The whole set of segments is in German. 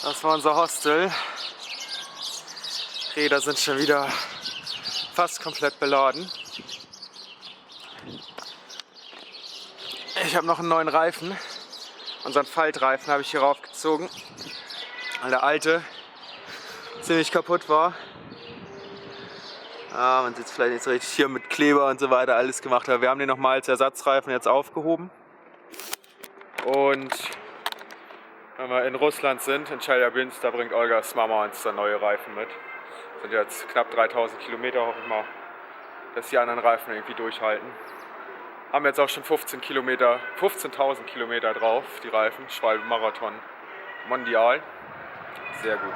Das war unser Hostel. Räder sind schon wieder fast komplett beladen. Ich habe noch einen neuen Reifen. Unseren Faltreifen habe ich hier raufgezogen, weil der alte ziemlich kaputt war. Man sieht es vielleicht nicht so richtig, hier mit Kleber und so weiter alles gemacht. Aber wir haben den nochmal als Ersatzreifen jetzt aufgehoben. Und wenn wir in Russland sind, in Chelyabinsk, da bringt Olgas Mama uns dann neue Reifen mit. Das sind jetzt knapp 3000 Kilometer, hoffe ich mal, dass die anderen Reifen irgendwie durchhalten. Haben jetzt auch schon 15.000 Kilometer drauf, die Reifen. Schwalbe Marathon Mondial. Sehr gut.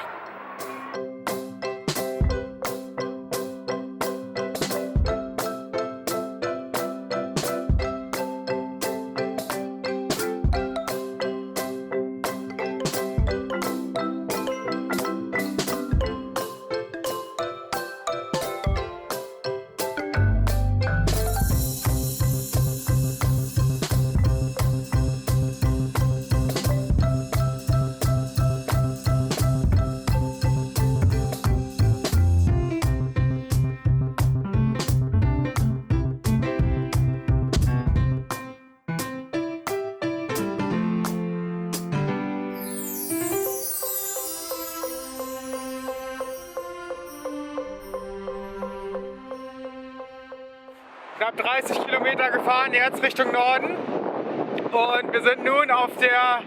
Knapp 30 Kilometer gefahren, jetzt Richtung Norden. Und wir sind nun auf der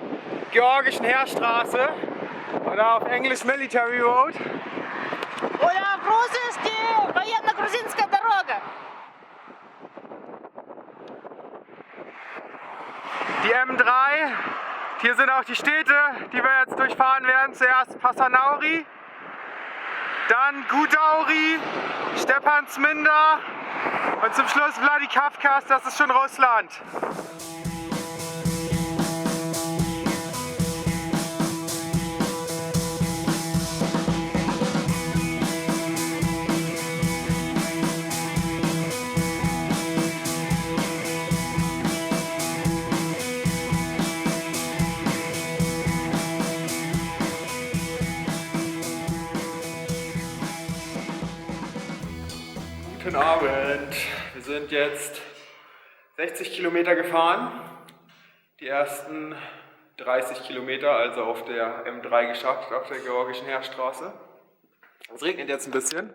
georgischen Heerstraße oder auf Englisch Military Road. Oder auf Russisch die военно-грузинская дорога. Die M3. Hier sind auch die Städte, die wir jetzt durchfahren werden. Zuerst Passanauri, dann Gudauri, Stepantsminda. Und zum Schluss Vladikavkaz, das ist schon Russland. Guten Abend. Wir sind jetzt 60 Kilometer gefahren. Die ersten 30 Kilometer, also auf der M3 geschafft, auf der georgischen Heerstraße. Es regnet jetzt ein bisschen.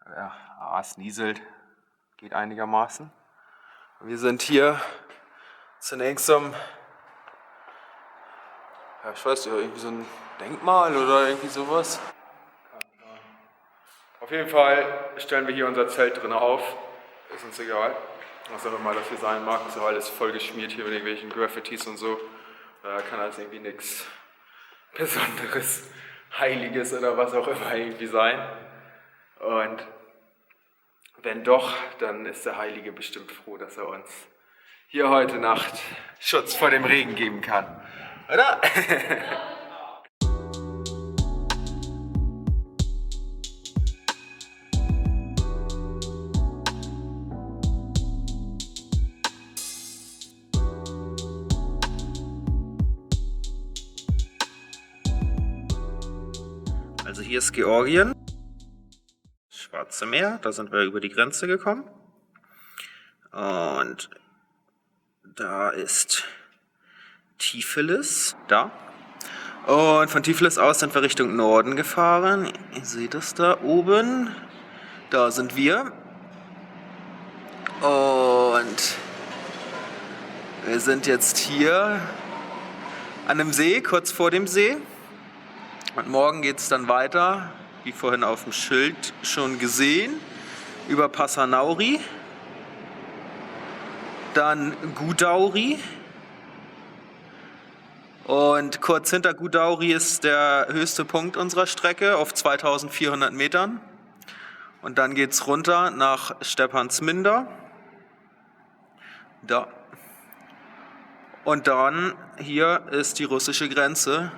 Ja, es nieselt. Geht einigermaßen. Wir sind hier zunächst zum, ja, ich weiß nicht, irgendwie so ein Denkmal oder irgendwie sowas. Auf jeden Fall stellen wir hier unser Zelt drin auf. Ist uns egal, was auch immer das hier sein mag. Ist ja alles voll geschmiert hier mit irgendwelchen Graffitis und so. Da kann das irgendwie nichts Besonderes, Heiliges oder was auch immer irgendwie sein. Und wenn doch, dann ist der Heilige bestimmt froh, dass er uns hier heute Nacht Schutz vor dem Regen geben kann. Oder? Also hier ist Georgien, Schwarze Meer, da sind wir über die Grenze gekommen. Und da ist Tiflis, da. Und von Tiflis aus sind wir Richtung Norden gefahren. Ihr seht das da oben. Da sind wir. Und wir sind jetzt hier an einem See, kurz vor dem See. Und morgen geht es dann weiter, wie vorhin auf dem Schild schon gesehen, über Passanauri, dann Gudauri und kurz hinter Gudauri ist der höchste Punkt unserer Strecke auf 2400 Metern. Und dann geht es runter nach Stepantsminda. Da. Und dann hier ist die russische Grenze.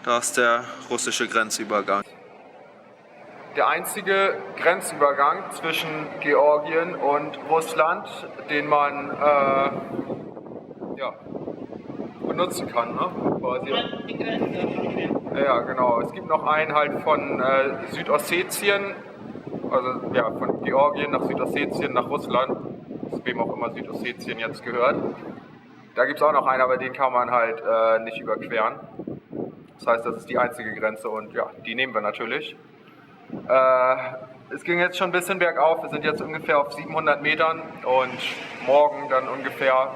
Da ist der russische Grenzübergang. Der einzige Grenzübergang zwischen Georgien und Russland, den man benutzen kann, ne? Quasi. Die Grenze. Ja, genau. Es gibt noch einen halt von Südossetien, also ja, von Georgien nach Südossetien nach Russland, wem auch immer Südossetien jetzt gehört. Da gibt es auch noch einen, aber den kann man halt nicht überqueren. Das heißt, das ist die einzige Grenze und ja, die nehmen wir natürlich. Es ging jetzt schon ein bisschen bergauf, wir sind jetzt ungefähr auf 700 Metern und morgen dann ungefähr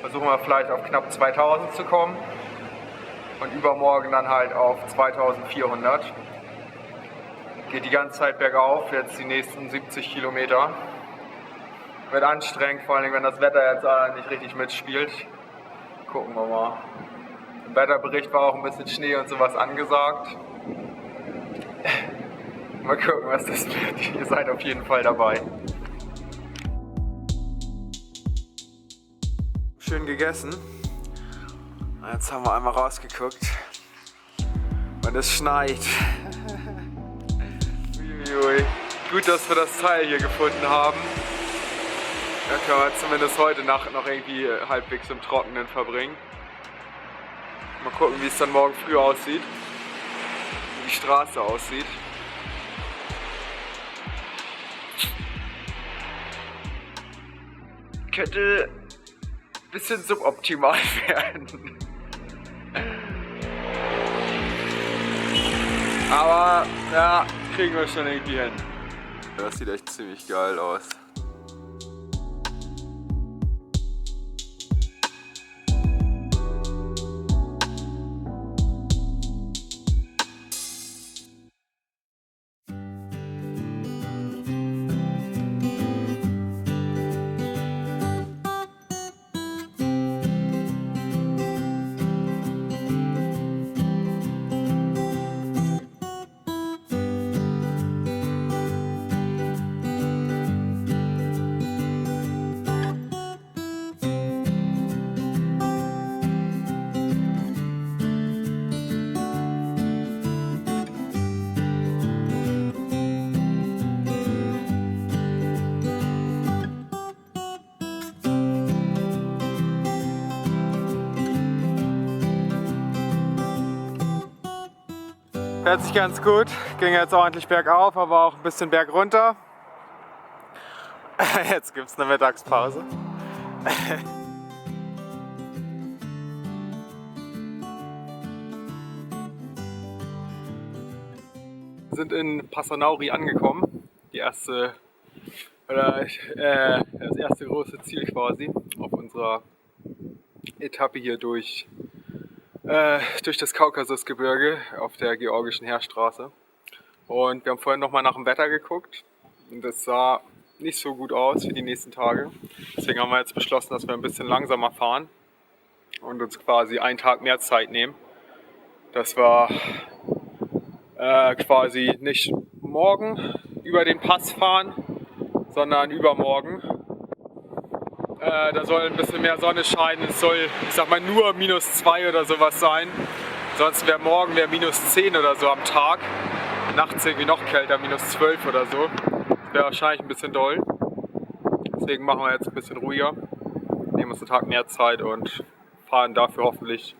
versuchen wir vielleicht auf knapp 2000 zu kommen und übermorgen dann halt auf 2400. Geht die ganze Zeit bergauf, jetzt die nächsten 70 Kilometer. Wird anstrengend, vor allem wenn das Wetter jetzt nicht richtig mitspielt. Gucken wir mal. Im Wetterbericht war auch ein bisschen Schnee und sowas angesagt. Mal gucken, was das wird. Ihr seid auf jeden Fall dabei. Schön gegessen. Jetzt haben wir einmal rausgeguckt. Und es schneit. Uiuiui. Gut, dass wir das Teil hier gefunden haben. Da können wir zumindest heute Nacht noch irgendwie halbwegs im Trockenen verbringen. Mal gucken, wie es dann morgen früh aussieht. Wie die Straße aussieht. Könnte ein bisschen suboptimal werden. Aber ja, kriegen wir schon irgendwie hin. Das sieht echt ziemlich geil aus. Fährt sich ganz gut, ging jetzt ordentlich bergauf, aber auch ein bisschen bergunter. Jetzt gibt es eine Mittagspause. Wir sind in Passanauri angekommen, das erste große Ziel quasi auf unserer Etappe hier durch das Kaukasusgebirge auf der georgischen Heerstraße. Und wir haben vorhin nochmal nach dem Wetter geguckt und das sah nicht so gut aus für die nächsten Tage. Deswegen haben wir jetzt beschlossen, dass wir ein bisschen langsamer fahren und uns quasi einen Tag mehr Zeit nehmen. Dass wir quasi nicht morgen über den Pass fahren, sondern übermorgen. Da soll ein bisschen mehr Sonne scheinen. Es soll, ich sag mal, nur -2 oder sowas sein. Sonst wäre morgen -10 oder so am Tag. Nachts irgendwie noch kälter, -12 oder so. Wäre wahrscheinlich ein bisschen doll. Deswegen machen wir jetzt ein bisschen ruhiger. Nehmen uns einen Tag mehr Zeit und fahren dafür hoffentlich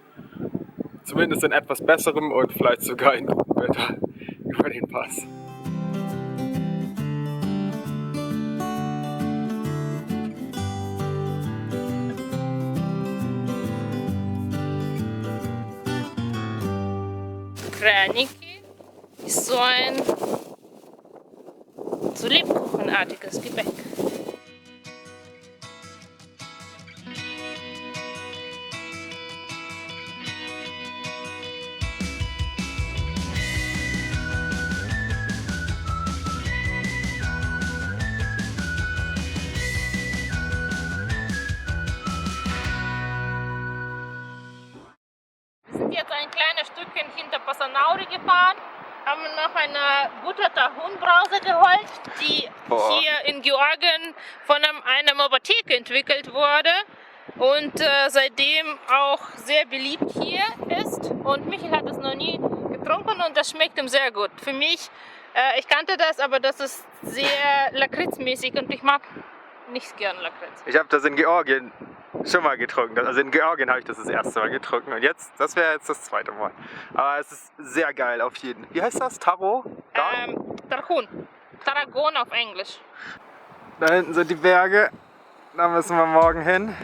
zumindest in etwas besserem und vielleicht sogar in gutem Wetter über den Pass. Prяники ist so ein so lebkuchenartiges Gebäck. Wir sind jetzt ein kleines Stückchen hinter Passanauri gefahren, haben noch eine gute Tahunbrause geholt, die hier in Georgien von einer Apotheke entwickelt wurde und seitdem auch sehr beliebt hier ist. Und Michael hat es noch nie getrunken und das schmeckt ihm sehr gut. Für mich, ich kannte das, aber das ist sehr lakritzmäßig und ich mag nicht gern Lakritz. Ich habe das in Georgien schon mal getrunken. Also in Georgien habe ich das erste Mal getrunken und jetzt, das wäre jetzt das zweite Mal. Aber es ist sehr geil auf jeden. Wie heißt das? Taro? Tarhun. Tarragon auf Englisch. Da hinten sind die Berge. Da müssen wir morgen hin.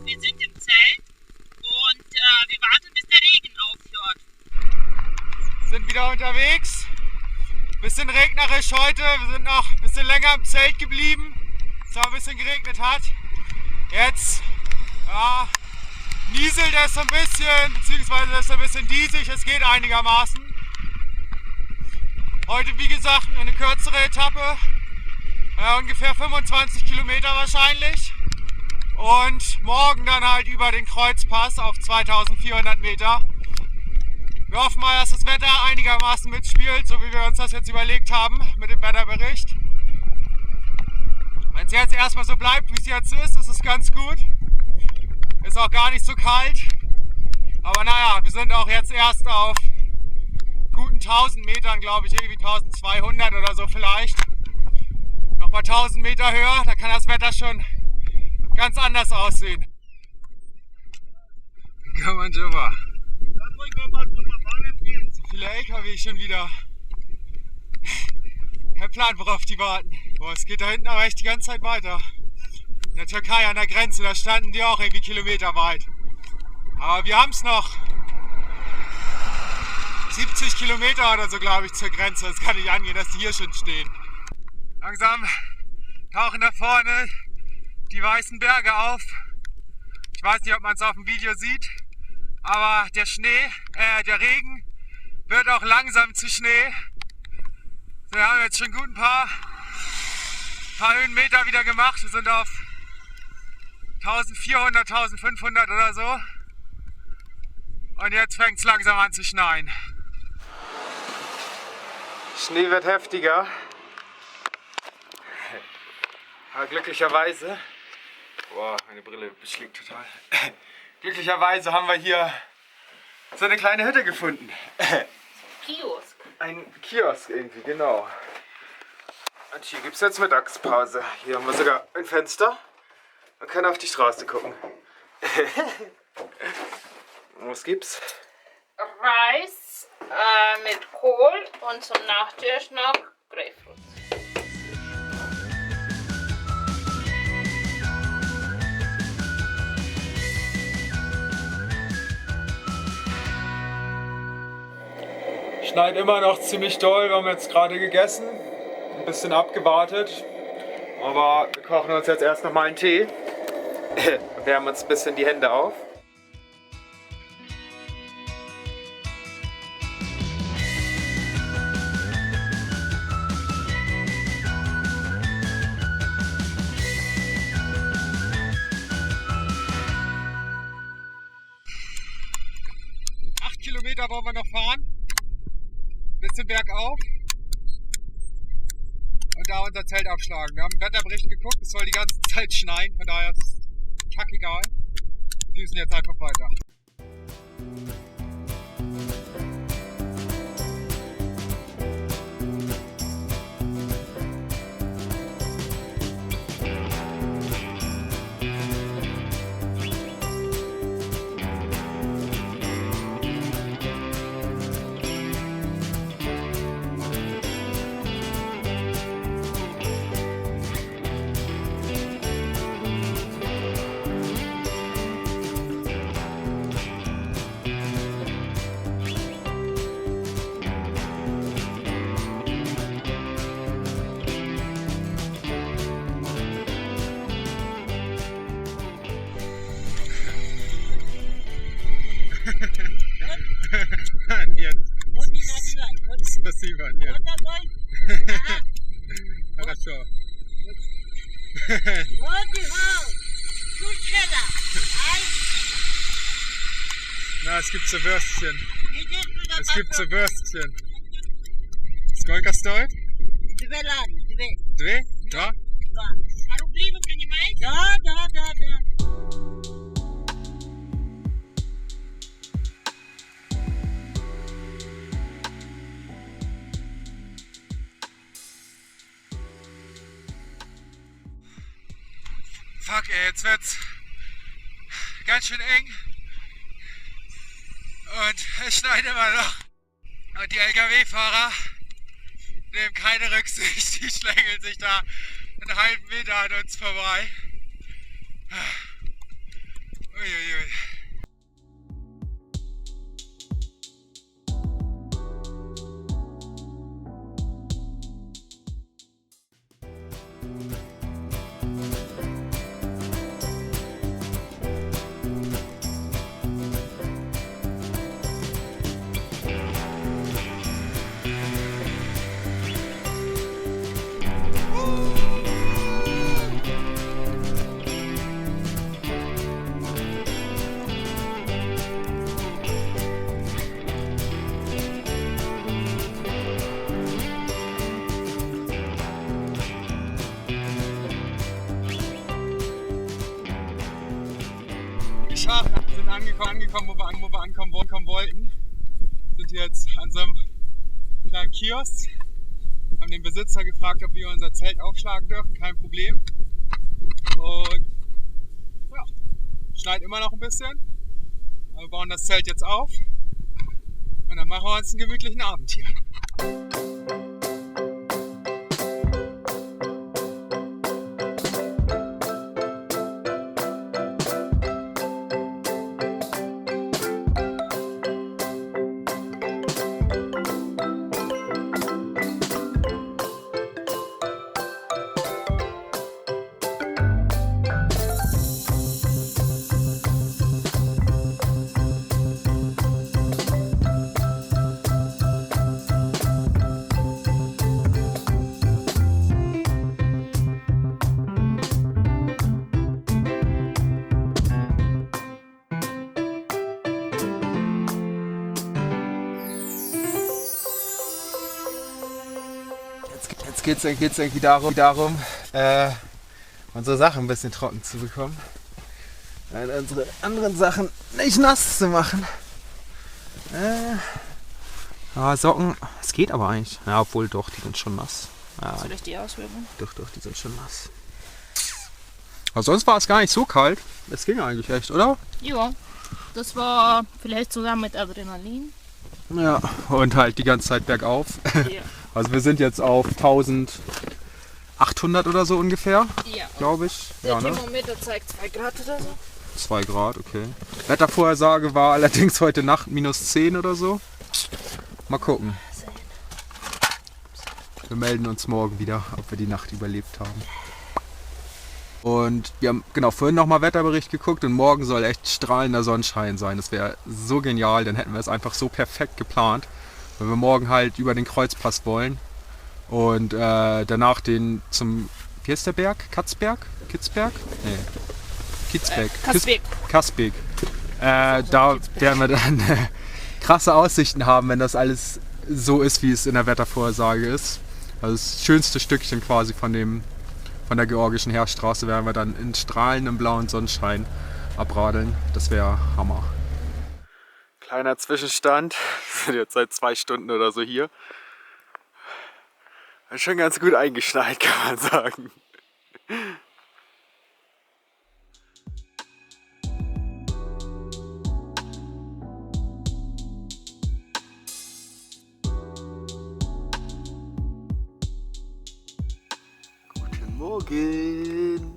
Wir sind im Zelt und wir warten, bis der Regen aufhört. Sind wieder unterwegs. Bisschen regnerisch heute. Wir sind noch ein bisschen länger im Zelt geblieben. Es auch ein bisschen geregnet hat. Jetzt nieselt es so ein bisschen, beziehungsweise ist es ein bisschen diesig. Es geht einigermaßen. Heute, wie gesagt, eine kürzere Etappe. Ungefähr 25 Kilometer wahrscheinlich. Und morgen dann halt über den Kreuzpass auf 2400 Meter. Wir hoffen mal, dass das Wetter einigermaßen mitspielt, so wie wir uns das jetzt überlegt haben mit dem Wetterbericht. Wenn es jetzt erstmal so bleibt, wie es jetzt ist es ganz gut. Ist auch gar nicht so kalt. Aber naja, wir sind auch jetzt erst auf guten 1000 Metern, glaube ich, irgendwie 1200 oder so vielleicht. Nochmal 1000 Meter höher, da kann das Wetter schon ganz anders aussehen. Kann man schon mal. So viele LKW schon wieder. Kein Plan, worauf die warten. Boah, es geht da hinten aber echt die ganze Zeit weiter. In der Türkei an der Grenze, da standen die auch irgendwie kilometerweit. Aber wir haben es noch 70 Kilometer oder so, glaube ich, zur Grenze. Das kann nicht angehen, dass die hier schon stehen. Langsam tauchen da vorne die weißen Berge auf. Ich weiß nicht, ob man es auf dem Video sieht, aber der der Regen wird auch langsam zu Schnee. So, wir haben jetzt schon gut ein paar Höhenmeter wieder gemacht. Wir sind auf 1400, 1500 oder so. Und jetzt fängt es langsam an zu schneien. Schnee wird heftiger. Aber glücklicherweise, boah, meine Brille beschlägt total. Glücklicherweise haben wir hier so eine kleine Hütte gefunden. Kiosk. Ein Kiosk irgendwie, genau. Und hier gibt es jetzt Mittagspause. Hier haben wir sogar ein Fenster. Man kann auf die Straße gucken. Was gibt's? Reis mit Kohl und zum Nachtisch noch Grapefruit. Schneit immer noch ziemlich doll. Wir haben jetzt gerade gegessen, ein bisschen abgewartet. Aber wir kochen uns jetzt erst noch mal einen Tee. Wärmen uns ein bisschen die Hände auf. Kilometer wollen wir noch fahren. Ein bisschen bergauf. Und da unser Zelt aufschlagen. Wir haben im Wetterbericht geguckt, es soll die ganze Zeit schneien, von daher ist es kackegal. Wir düsen jetzt einfach weiter. Нет. Спасибо, нет. Хорошо. Вот его, тут Na, es gibt so Würstchen. Es gibt so Würstchen. Сколько стоит? 2 лари, 2. 2? Да? 2. А рубли вы принимаете? Да. Fuck ey, jetzt wird's ganz schön eng. Und es schneit immer noch. Und die LKW-Fahrer nehmen keine Rücksicht. Die schlängeln sich da einen halben Meter an uns vorbei. Uiuiui. Geschafft, wir sind angekommen, wo wir ankommen wollten. Sind jetzt an so einem kleinen Kiosk. Haben den Besitzer gefragt, ob wir unser Zelt aufschlagen dürfen, kein Problem. Und ja, schneit immer noch ein bisschen. Aber wir bauen das Zelt jetzt auf und dann machen wir uns einen gemütlichen Abend hier. Jetzt geht's irgendwie darum unsere Sachen ein bisschen trocken zu bekommen. Und unsere anderen Sachen nicht nass zu machen. Socken, es geht aber eigentlich. Ja, obwohl doch, die sind schon nass. Ja, Soll ich die auswirken? doch, die sind schon nass. Aber sonst war es gar nicht so kalt. Es ging eigentlich echt, oder? Ja, das war vielleicht zusammen mit Adrenalin. Ja, und halt die ganze Zeit bergauf. Ja. Also wir sind jetzt auf 1800 oder so ungefähr, Ja. glaube ich. Der Ja, ne? Thermometer zeigt 2 Grad oder so. 2 Grad, okay. Wettervorhersage war allerdings heute Nacht -10 oder so. Mal gucken. Wir melden uns morgen wieder, ob wir die Nacht überlebt haben. Und wir haben vorhin nochmal Wetterbericht geguckt und morgen soll echt strahlender Sonnenschein sein. Das wäre so genial, dann hätten wir es einfach so perfekt geplant. Weil wir morgen halt über den Kreuzpass wollen und danach wie heißt der Berg? Kitzberg? Nee. Kitzberg. Kasbeek. Da werden wir dann krasse Aussichten haben, wenn das alles so ist, wie es in der Wettervorhersage ist. Also das schönste Stückchen quasi von der georgischen Heerstraße werden wir dann in strahlendem blauen Sonnenschein abradeln. Das wäre Hammer. Kleiner Zwischenstand. Wir sind jetzt seit 2 Stunden oder so hier. Schon ganz gut eingeschneit, kann man sagen. Guten Morgen.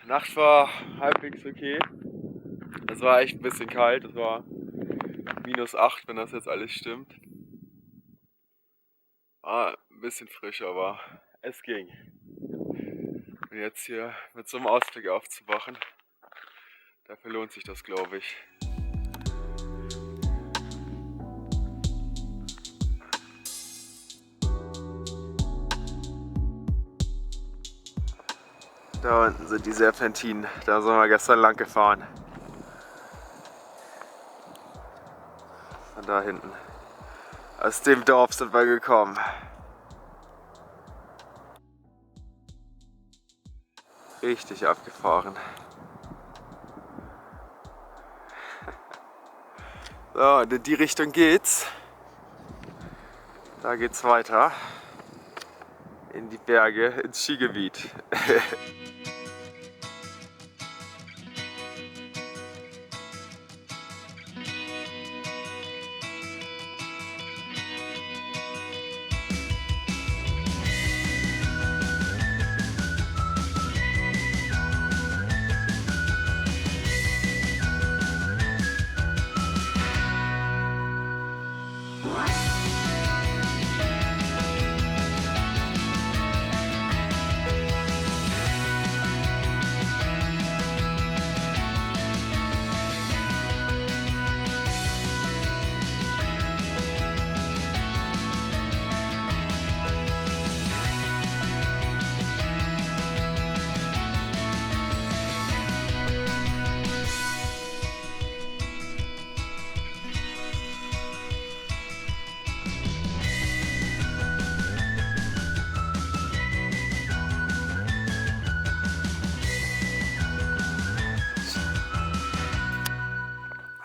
Nacht war halbwegs okay. Es war echt ein bisschen kalt. Es war -8, wenn das jetzt alles stimmt. War ein bisschen frisch, aber es ging. Und jetzt hier mit so einem Ausblick aufzuwachen, dafür lohnt sich das, glaube ich. Da unten sind die Serpentinen. Da sind wir gestern lang gefahren. Von da hinten. Aus dem Dorf sind wir gekommen. Richtig abgefahren. So, und in die Richtung geht's. Da geht's weiter. In die Berge, ins Skigebiet.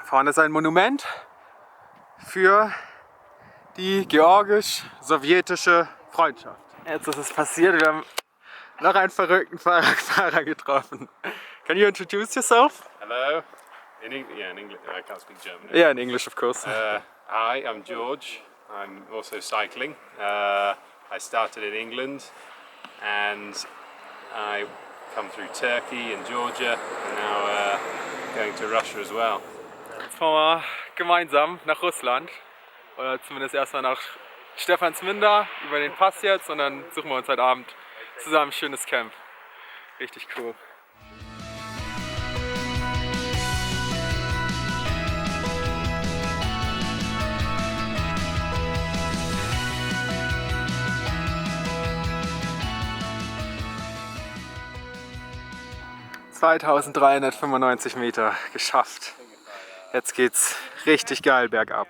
Vorne ist ein Monument für die georgisch-sowjetische Freundschaft. Jetzt ist es passiert, wir haben noch einen verrückten Fahrradfahrer getroffen. Can you introduce yourself? Hello. In English? Yeah, in English. I can't speak German. Yeah, in English, of course. Hi, I'm George. I'm also cycling. I started in England and I come through Turkey and Georgia and now going to Russia as well. Jetzt fahren wir gemeinsam nach Russland. Oder zumindest erstmal nach Stephansminda über den Pass jetzt und dann suchen wir uns heute Abend zusammen ein schönes Camp. Richtig cool. (2395 Meter) geschafft. Jetzt geht's richtig geil bergab.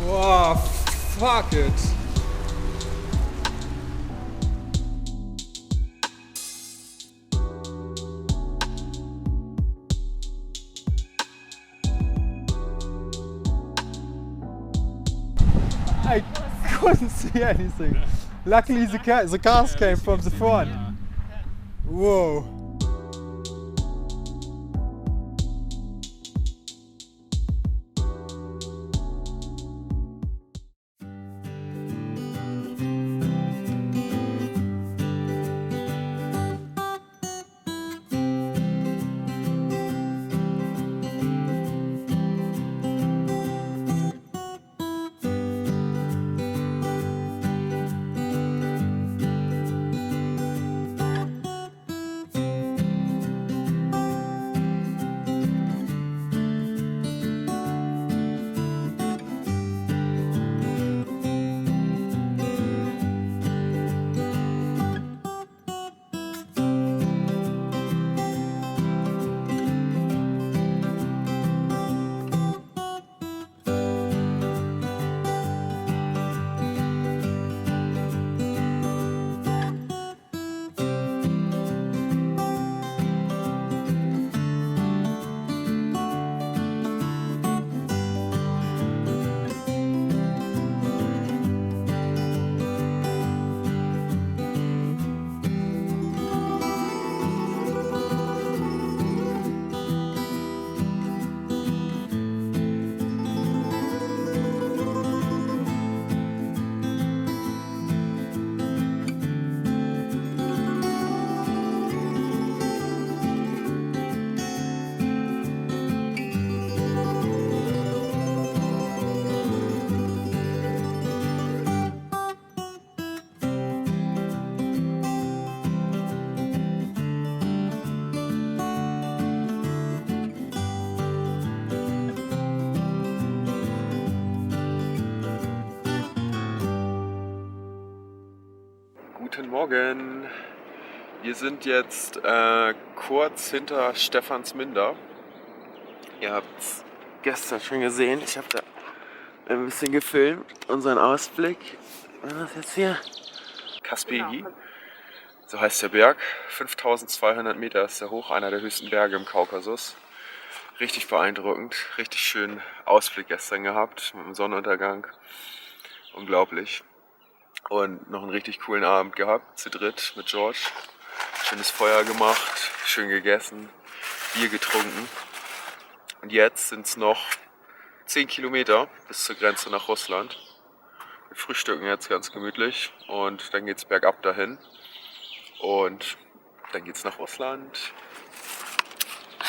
Wow, fuck it. I couldn't see anything. Luckily the cars came from the front. Whoa. Morgen. Wir sind jetzt kurz hinter Stephansminder. Ihr habt es gestern schon gesehen. Ich habe da ein bisschen gefilmt. Unseren Ausblick. Was ist das jetzt hier? Kaspegi. Genau. So heißt der Berg. 5200 Meter ist der hoch. Einer der höchsten Berge im Kaukasus. Richtig beeindruckend. Richtig schönen Ausblick gestern gehabt. Mit dem Sonnenuntergang. Unglaublich. Und noch einen richtig coolen Abend gehabt, zu dritt mit George. Schönes Feuer gemacht, schön gegessen, Bier getrunken. Und jetzt sind es noch 10 Kilometer bis zur Grenze nach Russland. Wir frühstücken jetzt ganz gemütlich und dann geht es bergab dahin. Und dann geht's nach Russland.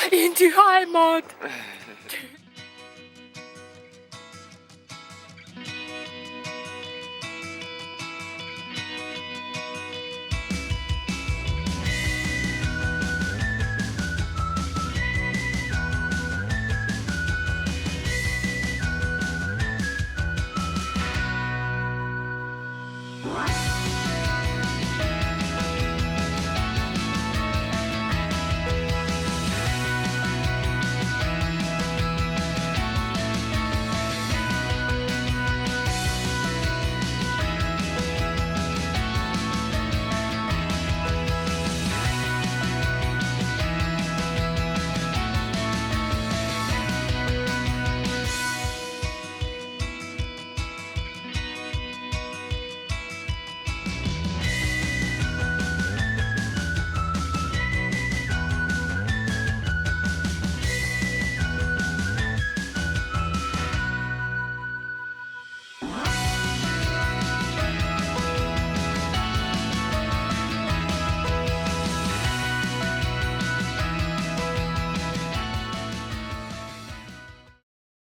In die Heimat!